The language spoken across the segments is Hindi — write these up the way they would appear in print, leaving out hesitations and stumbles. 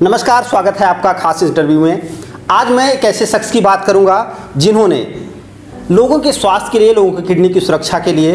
नमस्कार, स्वागत है आपका खास इंटरव्यू में। आज मैं एक ऐसे शख्स की बात करूंगा जिन्होंने लोगों के स्वास्थ्य के लिए, लोगों की किडनी की सुरक्षा के लिए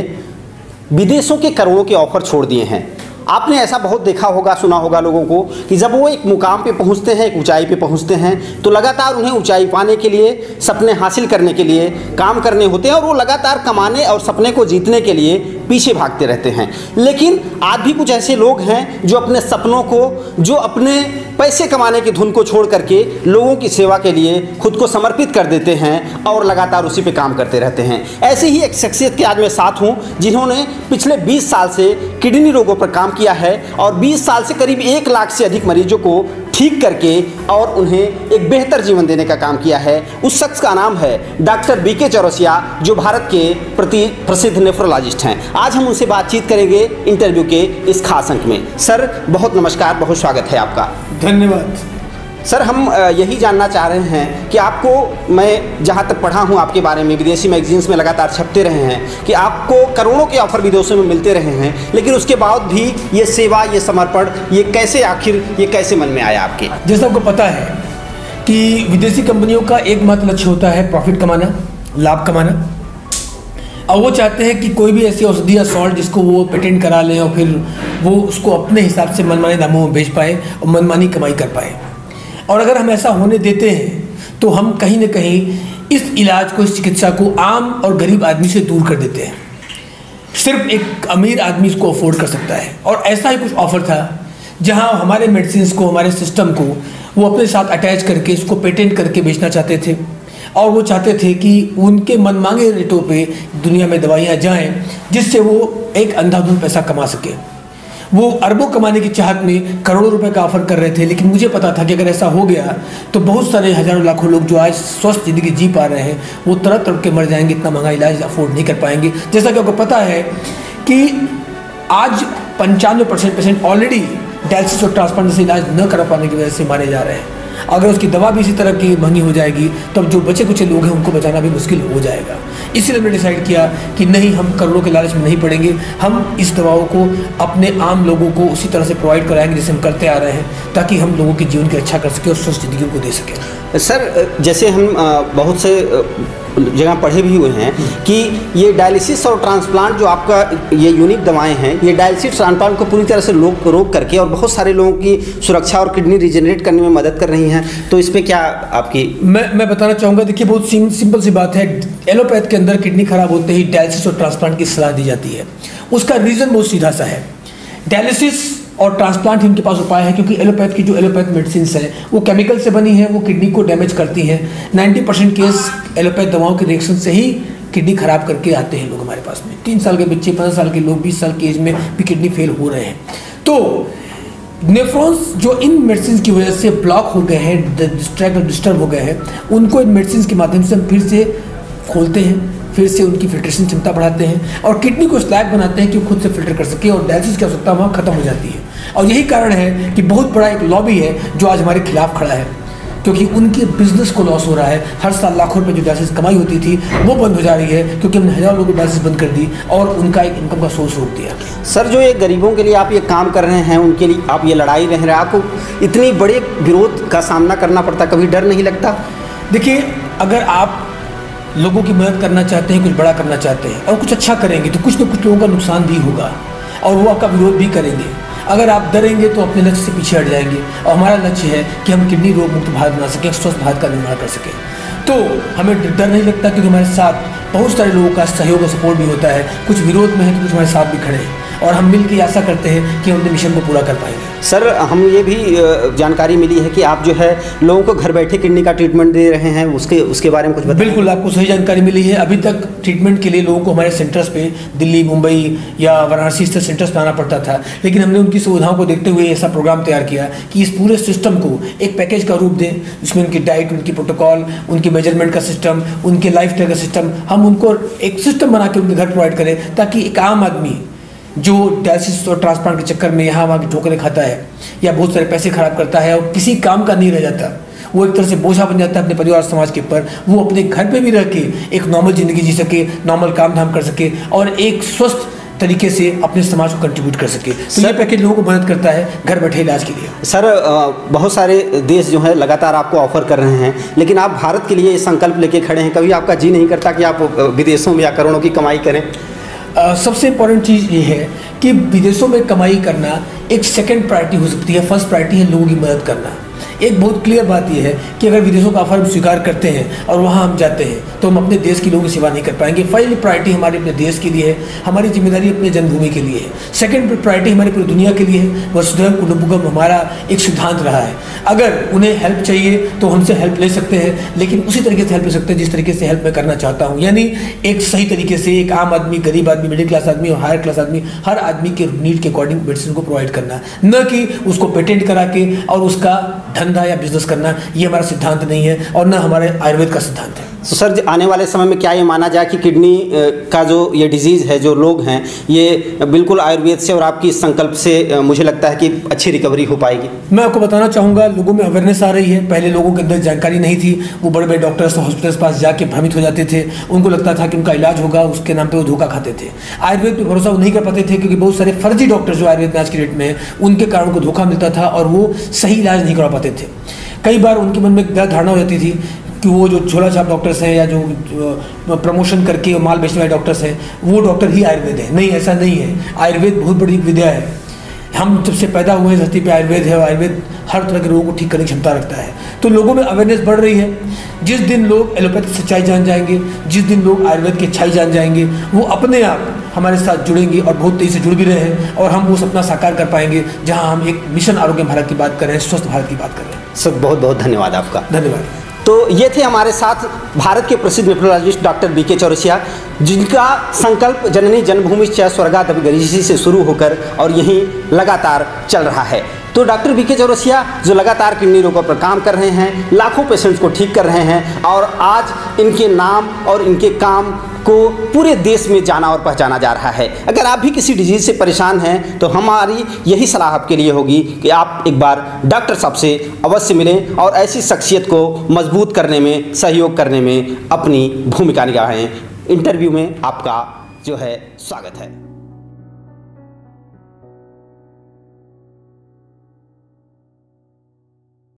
विदेशों के करोड़ों के ऑफर छोड़ दिए हैं। आपने ऐसा बहुत देखा होगा, सुना होगा लोगों को कि जब वो एक मुकाम पे पहुंचते हैं, एक ऊंचाई पे पहुंचते हैं, तो लगातार उन्हें ऊंचाई पाने के लिए, सपने हासिल करने के लिए काम करने होते हैं और वो लगातार कमाने और सपने को जीतने के लिए पीछे भागते रहते हैं। लेकिन आज भी कुछ ऐसे लोग हैं जो अपने सपनों को, जो अपने पैसे कमाने की धुन को छोड़ करके लोगों की सेवा के लिए खुद को समर्पित कर देते हैं और लगातार उसी पे काम करते रहते हैं। ऐसे ही एक शख्सियत के आज मैं साथ हूँ जिन्होंने पिछले 20 साल से किडनी रोगों पर काम किया है और 20 साल से करीब 1 लाख से अधिक मरीजों को ठीक करके और उन्हें एक बेहतर जीवन देने का काम किया है। उस शख्स का नाम है डॉक्टर बीके चौरसिया, जो भारत के प्रसिद्ध नेफ्रोलॉजिस्ट हैं। आज हम उनसे बातचीत करेंगे इंटरव्यू के इस खास अंक में। सर बहुत नमस्कार, बहुत स्वागत है आपका। धन्यवाद। सर हम यही जानना चाह रहे हैं कि आपको, मैं जहाँ तक पढ़ा हूँ आपके बारे में, विदेशी मैगजीन्स में लगातार छपते रहे हैं कि आपको करोड़ों के ऑफर विदेशों में मिलते रहे हैं, लेकिन उसके बाद भी ये सेवा, ये समर्पण, ये कैसे मन में आया आपके? जैसा आपको पता है कि विदेशी कंपनियों का एकमात्र लक्ष्य होता है प्रॉफिट कमाना, लाभ कमाना। और वो चाहते हैं कि कोई भी ऐसी औषधि या सॉल्ट जिसको वो पेटेंट करा लें और फिर वो उसको अपने हिसाब से मनमाने दामों में बेच पाए और मनमानी कमाई कर पाए। और अगर हम ऐसा होने देते हैं तो हम कहीं ना कहीं इस इलाज को, इस चिकित्सा को आम और गरीब आदमी से दूर कर देते हैं। सिर्फ एक अमीर आदमी इसको अफोर्ड कर सकता है। और ऐसा ही कुछ ऑफर था जहां हमारे मेडिसिन को, हमारे सिस्टम को वो अपने साथ अटैच करके इसको पेटेंट करके बेचना चाहते थे। और वो चाहते थे कि उनके मनमांगे रेटों पे दुनिया में दवाइयाँ जाएँ जिससे वो एक अंधाधुंध पैसा कमा सके। वो अरबों कमाने की चाहत में करोड़ों रुपए का ऑफर कर रहे थे। लेकिन मुझे पता था कि अगर ऐसा हो गया तो बहुत सारे हजारों लाखों लोग जो आज स्वस्थ ज़िंदगी जी पा रहे हैं वो तड़प तड़प के मर जाएंगे, इतना महंगा इलाज अफोर्ड नहीं कर पाएंगे। जैसा कि आपको पता है कि आज 95% पेशेंट ऑलरेडी डायलिसिस और ट्रांसप्लांट जैसे इलाज न कर पाने की वजह से मारे जा रहे हैं। अगर उसकी दवा भी इसी तरह की महंगी हो जाएगी तब जो बचे कुछ लोग हैं उनको बचाना भी मुश्किल हो जाएगा। इसीलिए हमने डिसाइड किया कि नहीं, हम करोड़ों के लालच में नहीं पड़ेंगे। हम इस दवाओं को अपने आम लोगों को उसी तरह से प्रोवाइड कराएंगे जैसे हम करते आ रहे हैं, ताकि हम लोगों के जीवन की रक्षा कर सकें और स्वस्थ जिंदगी को दे सकें। सर जैसे हम बहुत से जगह पढ़े भी हुए हैं कि ये डायलिसिस और ट्रांसप्लांट जो आपका ये यूनिक दवाएं हैं, ये डायलिसिस ट्रांसप्लांट को पूरी तरह से रोक करके और बहुत सारे लोगों की सुरक्षा और किडनी रीजनरेट करने में मदद कर रही हैं। तो इसमें क्या आपकी? मैं बताना चाहूँगा, देखिए बहुत सिंपल सी बात है। एलोपैथ के अंदर किडनी खराब होते ही डायलिसिस और ट्रांसप्लांट की सलाह दी जाती है। उसका रीज़न बहुत सीधा सा है। डायलिसिस और ट्रांसप्लांट ही उनके पास उपाय है, क्योंकि एलोपैथ की जो एलोपैथ मेडिसिन है वो केमिकल से बनी है, वो किडनी को डैमेज करती हैं। 90% केस एलोपैथ दवाओं के रिएक्शन से ही किडनी खराब करके आते हैं लोग हमारे पास में। 3 साल के बच्चे, 15 साल के लोग, 20 साल की एज में भी किडनी फेल हो रहे हैं। तो नेफ्रॉन्स जो इन मेडिसिन की वजह से ब्लॉक हो गए हैं, डिस्ट्रैक्ट और डिस्टर्ब हो गए हैं, उनको इन मेडिसिन के माध्यम से हम फिर से खोलते हैं, फिर से उनकी फिल्ट्रेशन क्षमता बढ़ाते हैं और किडनी को इस लायक बनाते हैं कि वो खुद से फिल्टर कर सके और डायलिसिस की आवश्यकता वहाँ खत्म हो जाती है। और यही कारण है कि बहुत बड़ा एक लॉबी है जो आज हमारे खिलाफ खड़ा है, क्योंकि उनके बिजनेस को लॉस हो रहा है। हर साल लाखों रुपए जो डायलिसिस कमाई होती थी वो बंद हो जा रही है, क्योंकि हमने हजारों लोगों को डायलिसिस बंद कर दी और उनका एक इनकम का सोर्स रोक दिया। सर जो ये गरीबों के लिए आप ये काम कर रहे हैं, उनके लिए आप ये लड़ाई रह रहे हैं, आपको इतनी बड़े विरोध का सामना करना पड़ता, कभी डर नहीं लगता? देखिए, अगर आप लोगों की मदद करना चाहते हैं, कुछ बड़ा करना चाहते हैं और कुछ अच्छा करेंगे तो कुछ न कुछ लोगों का नुकसान भी होगा और वो आपका विरोध भी करेंगे। अगर आप डरेंगे तो अपने लक्ष्य से पीछे हट जाएंगे। और हमारा लक्ष्य है कि हम किडनी रोग मुक्त भारत बना सकें, स्वस्थ भारत का निर्माण कर सकें। तो हमें डर नहीं लगता, क्योंकि हमारे साथ बहुत सारे लोगों का सहयोग और सपोर्ट भी होता है। कुछ विरोध में है तो कुछ हमारे साथ भी खड़े हैं और हम मिलकर आशा करते हैं कि हम अपने मिशन को पूरा कर पाएंगे। सर हम ये भी जानकारी मिली है कि आप जो है लोगों को घर बैठे किडनी का ट्रीटमेंट दे रहे हैं, उसके बारे में कुछ बताइए। बिल्कुल, आपको सही जानकारी मिली है। अभी तक ट्रीटमेंट के लिए लोगों को हमारे सेंटर्स पे दिल्ली, मुंबई या वाराणसी इस तरह सेंटर्स पे आना पड़ता था, लेकिन हमने उनकी सुविधाओं को देखते हुए ऐसा प्रोग्राम तैयार किया कि इस पूरे सिस्टम को एक पैकेज का रूप दें, जिसमें उनकी डाइट, उनकी प्रोटोकॉल, उनके मेजरमेंट का सिस्टम, उनके लाइफ स्टाइल का सिस्टम, हम उनको एक सिस्टम बना के उनके घर प्रोवाइड करें, ताकि एक आम आदमी जो डायलिसिस और ट्रांसप्लांट के चक्कर में यहाँ वहाँ की ठोकरें खाता है या बहुत सारे पैसे खराब करता है और किसी काम का नहीं रह जाता, वो एक तरह से बोझा बन जाता है अपने परिवार समाज के ऊपर, वो अपने घर पे भी रह के एक नॉर्मल ज़िंदगी जी सके, नॉर्मल काम धाम कर सके और एक स्वस्थ तरीके से अपने समाज को कंट्रीब्यूट कर सके। तो ये पैकेज लोगों को मदद करता है घर बैठे इलाज के लिए। सर, बहुत सारे देश जो है लगातार आपको ऑफर कर रहे हैं, लेकिन आप भारत के लिए ये संकल्प लेके खड़े हैं, कभी आपका जी नहीं करता कि आप विदेशों में या करोड़ों की कमाई करें? सबसे इम्पोर्टेंट चीज़ ये है कि विदेशों में कमाई करना एक सेकंड प्रायोरिटी हो सकती है, फर्स्ट प्रायोरिटी है लोगों की मदद करना। एक बहुत क्लियर बात यह है कि अगर विदेशों का ऑफर हम स्वीकार करते हैं और वहाँ हम जाते हैं तो हम अपने देश के लोगों की सेवा नहीं कर पाएंगे। पहली प्रायोरिटी हमारी अपने देश के लिए है, हमारी जिम्मेदारी अपने जन्मभूमि के लिए है। सेकंड प्रायोरिटी हमारी पूरी दुनिया के लिए है। वसुधैव कुटुंबकम हमारा एक सिद्धांत रहा है। अगर उन्हें हेल्प चाहिए तो हमसे हेल्प ले सकते हैं, लेकिन उसी तरीके से हेल्प ले सकते हैं जिस तरीके से हेल्प मैं करना चाहता हूँ, यानी एक सही तरीके से एक आम आदमी, गरीब आदमी, मिडिल क्लास आदमी और हायर क्लास आदमी, हर आदमी के नीड के अकॉर्डिंग मेडिसिन को प्रोवाइड करना, न कि उसको पेटेंट करा के और उसका धंधा या बिजनेस करना। ये हमारा सिद्धांत नहीं है और न हमारे आयुर्वेद का सिद्धांत है। तो सर, आने वाले समय में क्या ये माना जाए कि किडनी का जो ये डिजीज़ है, जो लोग हैं, ये बिल्कुल आयुर्वेद से और आपकी इस संकल्प से मुझे लगता है कि अच्छी रिकवरी हो पाएगी? मैं आपको बताना चाहूँगा, लोगों में अवेयरनेस आ रही है। पहले लोगों के अंदर जानकारी नहीं थी, वो बड़े बड़े डॉक्टर्स हॉस्पिटल्स पास जाके भ्रमित हो जाते थे। उनको लगता था कि उनका इलाज होगा, उसके नाम पर वो धोखा खाते थे। आयुर्वेद पर भरोसा वो नहीं कर पाते थे क्योंकि बहुत सारे फर्जी डॉक्टर्स जो आयुर्वेद में आज की डेट में हैं, उनके कारण उनको धोखा मिलता था और वो सही इलाज नहीं करवा पाते थे। कई बार उनके मन में गलत धारणा हो जाती थी कि वो जो झोला छाप डॉक्टर्स हैं या जो प्रमोशन करके माल बेचने वाले डॉक्टर्स हैं, वो डॉक्टर ही आयुर्वेद है। नहीं, ऐसा नहीं है। आयुर्वेद बहुत बड़ी विद्या है। हम जब से पैदा हुए धरती पे आयुर्वेद है और आयुर्वेद हर तरह के रोगों को ठीक करने की क्षमता रखता है। तो लोगों में अवेयरनेस बढ़ रही है। जिस दिन लोग एलोपैथिक सच्चाई जान जाएंगे, जिस दिन लोग आयुर्वेद की अच्छाई जान जाएंगे, वो अपने आप हमारे साथ जुड़ेंगे और बहुत तेज़ी से जुड़ भी रहे हैं और हम वो सपना साकार कर पाएंगे जहां हम एक मिशन आरोग्य भारत की बात कर रहे हैं, स्वस्थ भारत की बात कर रहे हैं। सर, बहुत बहुत धन्यवाद आपका। धन्यवाद। तो ये थे हमारे साथ भारत के प्रसिद्ध नेफ्रोलॉजिस्ट डॉक्टर बीके चौरसिया, जिनका संकल्प जननी जन्मभूमि च स्वर्गात् अभिगरीयसी से शुरू होकर और यहीं लगातार चल रहा है। तो डॉक्टर बीके चौरसिया जो लगातार किडनी रोगों पर काम कर रहे हैं, लाखों पेशेंट्स को ठीक कर रहे हैं और आज इनके नाम और इनके काम को पूरे देश में जाना और पहचाना जा रहा है। अगर आप भी किसी डिजीज़ से परेशान हैं तो हमारी यही सलाह आपके लिए होगी कि आप एक बार डॉक्टर साहब से अवश्य मिलें और ऐसी शख्सियत को मजबूत करने में, सहयोग करने में अपनी भूमिका निभाएं। इंटरव्यू में आपका जो है स्वागत है।